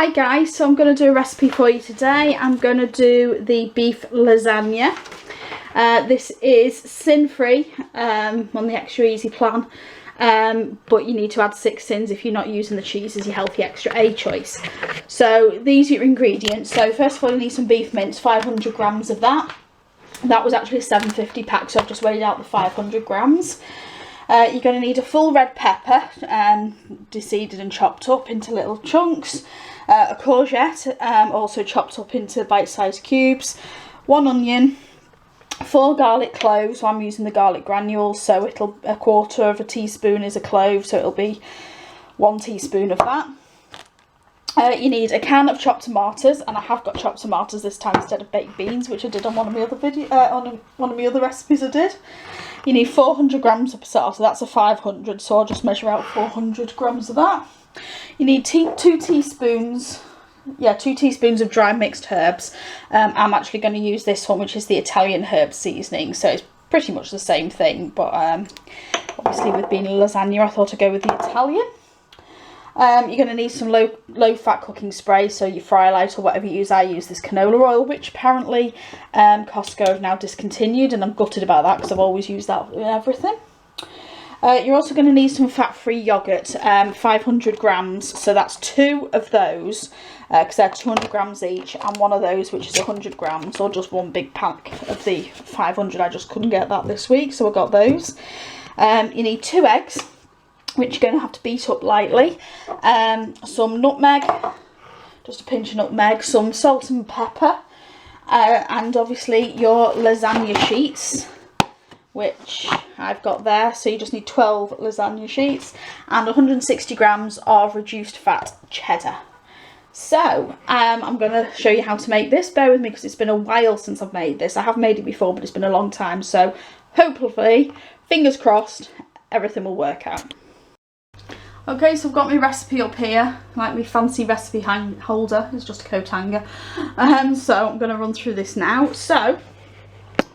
Hi guys, so I'm going to do a recipe for you today. I'm going to do the beef lasagna. This is Syn Free on the extra easy plan, but you need to add 6 syns if you're not using the cheese as your healthy extra A choice. So these are your ingredients. So first of all, you need some beef mince, 500 grams of that. That was actually a £7.50 pack, so I've just weighed out the 500 grams. You're going to need a full red pepper, deseeded and chopped up into little chunks. A courgette, also chopped up into bite-sized cubes. 1 onion. 4 garlic cloves. So I'm using the garlic granules, so it'll a quarter of a teaspoon is a clove, so it'll be 1 teaspoon of that. You need a can of chopped tomatoes, and I have got chopped tomatoes this time instead of baked beans, which I did on one of my other one of my other recipes I did. You need 400 grams of potato, so that's a 500, so I'll just measure out 400 grams of that. You need 2 teaspoons of dry mixed herbs. I'm actually going to use this one, which is the Italian herb seasoning, so it's pretty much the same thing, but obviously with being a lasagna I thought I'd go with the Italian. You're going to need some low fat cooking spray, so your fry light or whatever you use. I use this canola oil, which apparently Costco have now discontinued, and I'm gutted about that because I've always used that in everything. You're also going to need some fat-free yoghurt, 500 grams, so that's 2 of those, because they're 200 grams each, and 1 of those, which is 100 grams, or just 1 big pack of the 500. I just couldn't get that this week, so I got those. You need 2 eggs, which you're going to have to beat up lightly, some nutmeg, just a pinch of nutmeg, some salt and pepper, and obviously your lasagna sheets, which I've got there. So you just need 12 lasagna sheets and 160 grams of reduced fat cheddar. So I'm going to show you how to make this. Bear with me because it's been a while since I've made this. I have made it before, but it's been a long time, so hopefully, fingers crossed, everything will work out. Okay, so I've got my recipe up here, like my fancy recipe holder. It's just a coat hanger. So I'm going to run through this now. So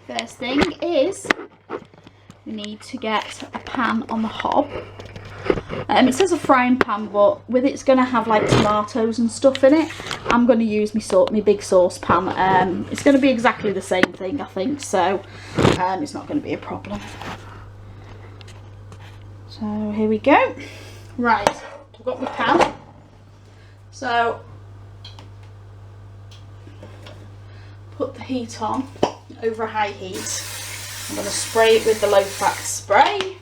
first thing is we need to get a pan on the hob. It says a frying pan, but with it's going to have like tomatoes and stuff in it, I'm going to use my big saucepan. It's going to be exactly the same thing, I think, so it's not going to be a problem. So here we go. Right, I've got my pan. So put the heat on over a high heat. I'm going to spray it with the low fat spray.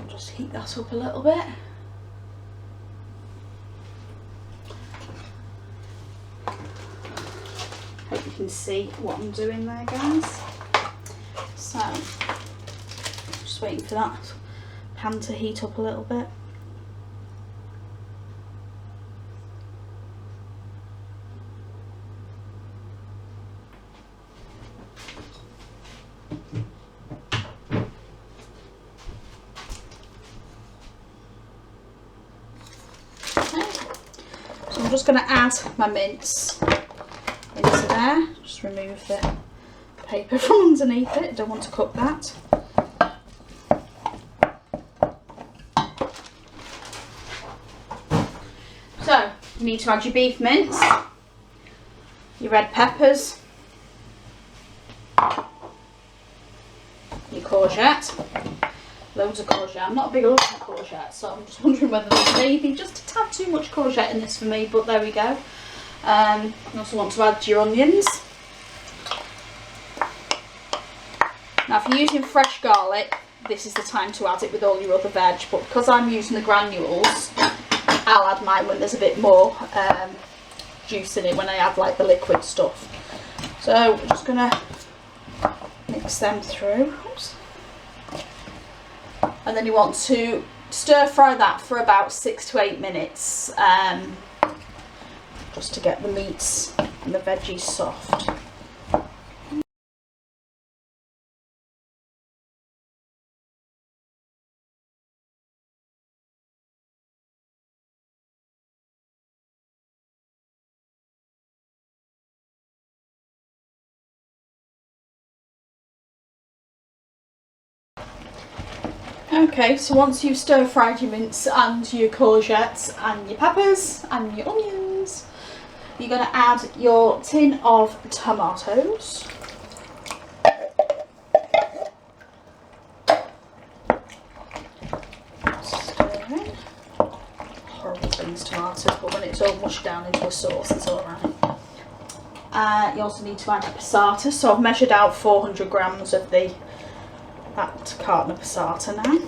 Just heat that up a little bit. Hope you can see what I'm doing there, guys. So, just waiting for that pan to heat up a little bit. So I'm just going to add my mince into there. Just remove the paper from underneath it. Don't want to cook that. So you need to add your beef mince, your red peppers, your courgette. Loads of courgette. I'm not a big lover of courgette, so I'm just wondering whether there's maybe just a tad too much courgette in this for me, but there we go. You also want to add your onions. Now if you're using fresh garlic, this is the time to add it with all your other veg, but because I'm using the granules, I'll add mine when there's a bit more juice in it, when I add like the liquid stuff. So we're just going to mix them through. Oops. And then you want to stir fry that for about 6 to 8 minutes, just to get the meats and the veggies soft. Okay, so once you've stir fried your mince and your courgettes and your peppers and your onions, you're going to add your tin of tomatoes. Stir in. Horrible things, tomatoes, but when it's all mushed down into a sauce, it's alright. You also need to add your passata, so I've measured out 400 grams of that carton of passata now.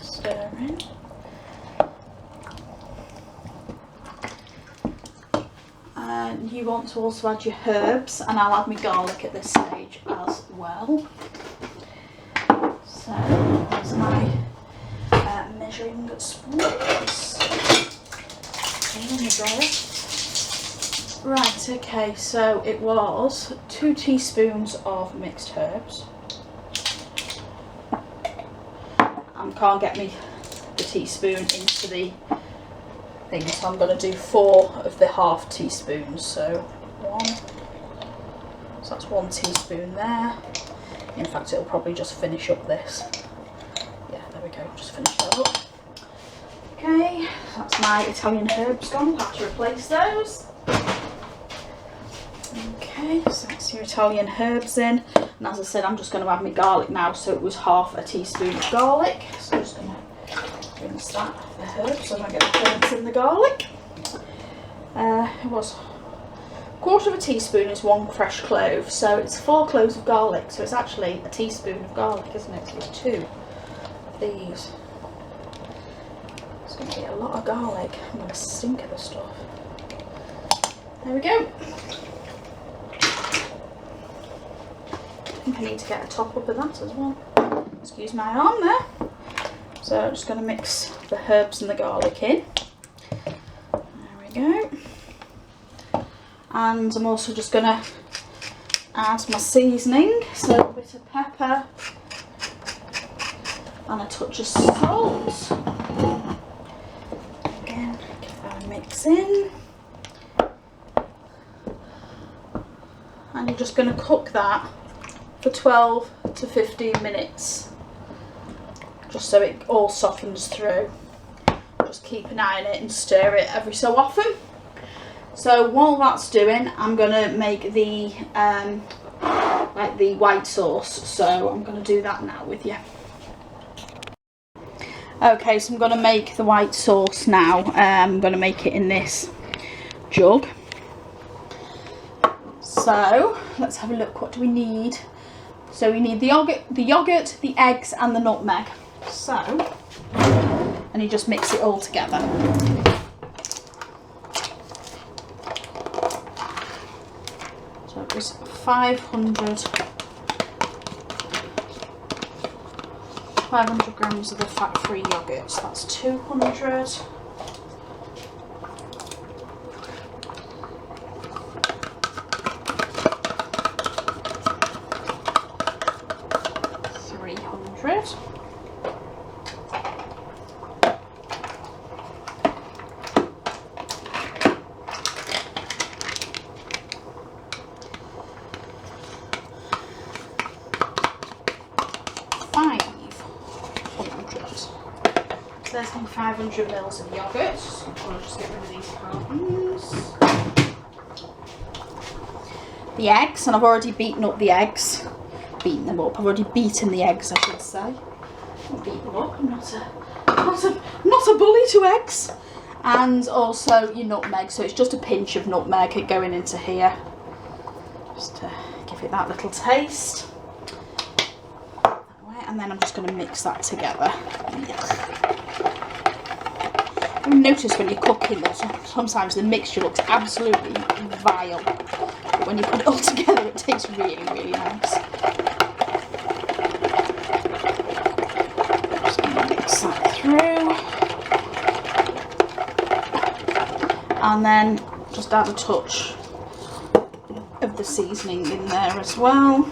Stir in. And you want to also add your herbs, and I'll add my garlic at this stage as well. So there's my measuring spoons. Right, okay, so it was 2 teaspoons of mixed herbs. I can't get the teaspoon into the thing, so I'm going to do 4 of the half teaspoons. So 1, so that's 1 teaspoon there. In fact, it'll probably just finish up this. Yeah, there we go, just finish that up. Okay, that's my Italian herbs gone. I'll have to replace those. Okay, so that's your Italian herbs in. And as I said, I'm just going to add my garlic now. So it was half a teaspoon of garlic. So I'm just going to rinse that off the herbs so I don't get the curds in the garlic. It was 1/4 teaspoon is 1 fresh clove. So it's 4 cloves of garlic. So it's actually a teaspoon of garlic, isn't it? So it's 2 of these. It's going to be a lot of garlic. I'm going to stink of the stuff. There we go. I think I need to get a top up of that as well. Excuse my arm there. So I'm just going to mix the herbs and the garlic in. There we go. And I'm also just going to add my seasoning. So a bit of pepper and a touch of salt. Again, give that a mix in. And you're just going to cook that for 12 to 15 minutes, just so it all softens through. Just keep an eye on it and stir it every so often. So while that's doing, I'm going to make the like the white sauce, so I'm going to do that now with you. Okay, so I'm going to make the white sauce now. I'm going to make it in this jug. So let's have a look. What do we need? So we need the yogurt, the eggs and the nutmeg. So, and you just mix it all together. So it was 500 grams of the fat-free yogurt. So that's 200. 300. So there's my 500 mils of yogurt. So I'll just get rid of these cartons. The eggs, and I've already beaten up the eggs. Beaten them up. I've already beaten the eggs, I should say. Not beaten them up. I'm not a bully to eggs. And also your nutmeg. So it's just a pinch of nutmeg going into here, just to give it that little taste. And then I'm just going to mix that together. You notice when you're cooking that sometimes the mixture looks absolutely vile, but when you put it all together it tastes really, really nice. Just going to mix that through, and then just add a touch of the seasoning in there as well.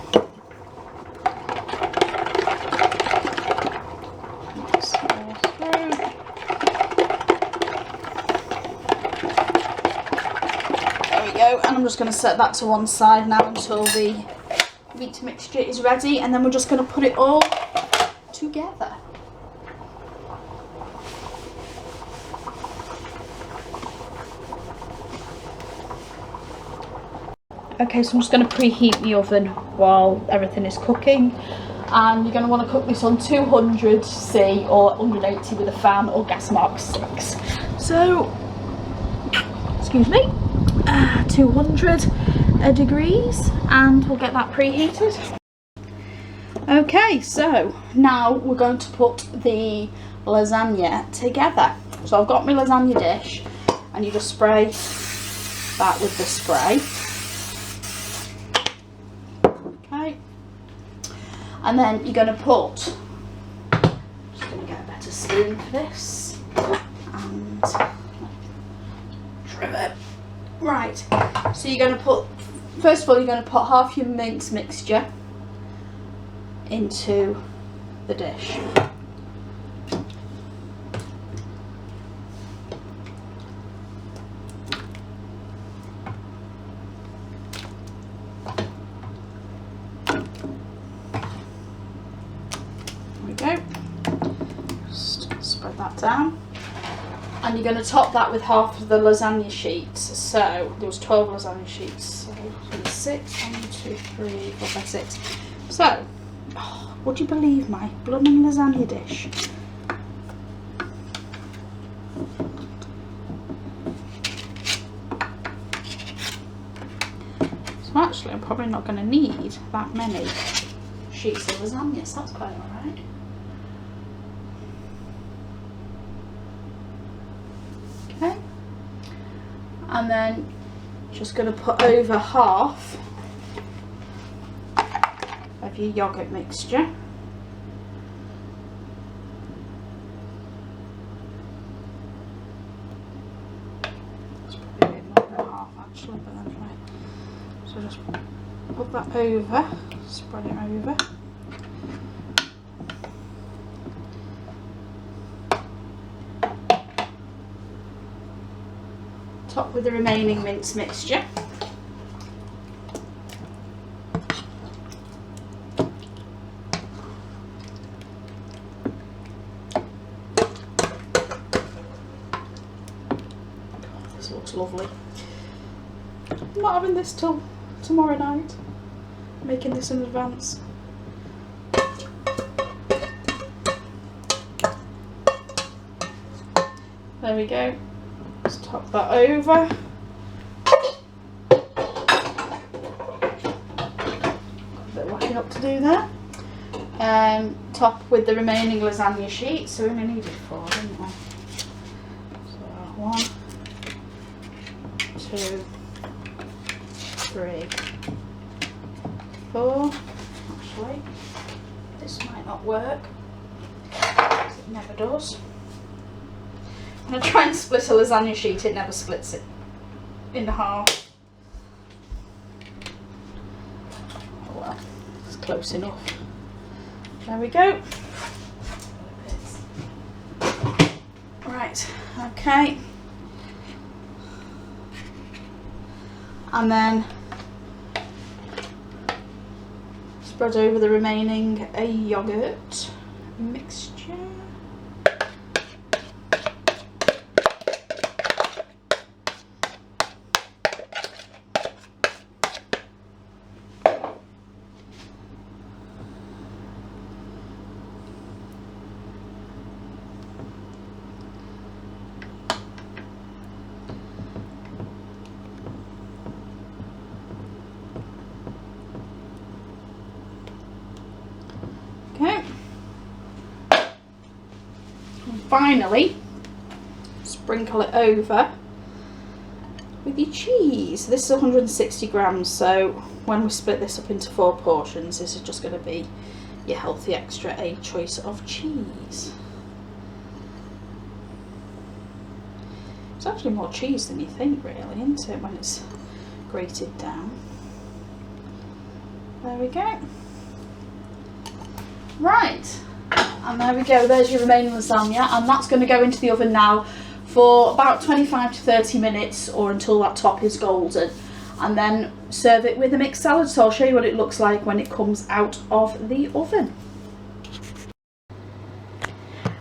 just going to set that to one side now until the meat mixture is ready, and then we're just going to put it all together. Okay, so I'm just going to preheat the oven while everything is cooking, and you're going to want to cook this on 200C or 180 with a fan or gas mark 6. So, excuse me, 200 degrees, and we'll get that preheated. Okay, so now we're going to put the lasagna together. So I've got my lasagna dish, and you just spray that with the spray. Okay, and then you're going to put, I'm just going to get a better spoon for this, and trim it. Right, so you're going to put, first of all, you're going to put half your mince mixture into the dish. There we go. Just spread that down. And you're going to top that with half of the lasagna sheets. So there was 12 lasagna sheets. So 6, 1, 2, 3, 4, 5, 6. So, oh, would you believe my blooming lasagna dish? So actually I'm probably not going to need that many sheets of lasagna, so that's quite alright. Okay, and then just going to put over half of your yoghurt mixture. It's probably a bit more than half actually, but anyway. So just put that over, spread it over. Top with the remaining mince mixture. This looks lovely. I'm not having this till tomorrow night. I'm making this in advance. There we go. Just top that over. Got a bit of washing up to do there. Top with the remaining lasagna sheet. So we only needed 4, didn't we? So 1, 2, 3, 4. Actually, this might not work. It never does. I'm going to try and split a lasagna sheet, it never splits it in half. Oh well, it's close enough. There we go. Right, okay. And then spread over the remaining yogurt mixture. Okay. And finally, sprinkle it over with your cheese. This is 160 grams, so when we split this up into 4 portions, this is just going to be your healthy extra A choice of cheese. It's actually more cheese than you think, really, isn't it, when it's grated down. There we go. Right, and there we go, there's your remaining lasagna, and that's going to go into the oven now for about 25 to 30 minutes, or until that top is golden. and then serve it with a mixed salad. So I'll show you what it looks like when it comes out of the oven.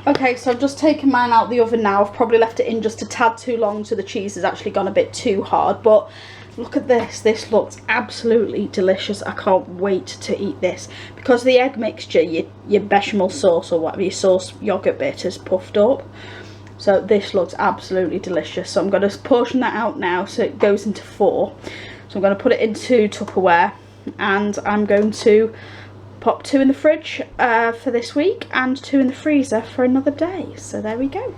Okay, so I've just taken mine out of the oven now. I've probably left it in just a tad too long, so the cheese has actually gone a bit too hard, but look at this. This looks absolutely delicious. I can't wait to eat this. Because the egg mixture, your bechamel sauce or whatever, your sauce yogurt bit is puffed up. So this looks absolutely delicious. So I'm going to portion that out now so it goes into 4. So I'm going to put it into Tupperware, and I'm going to pop 2 in the fridge for this week and 2 in the freezer for another day. So there we go.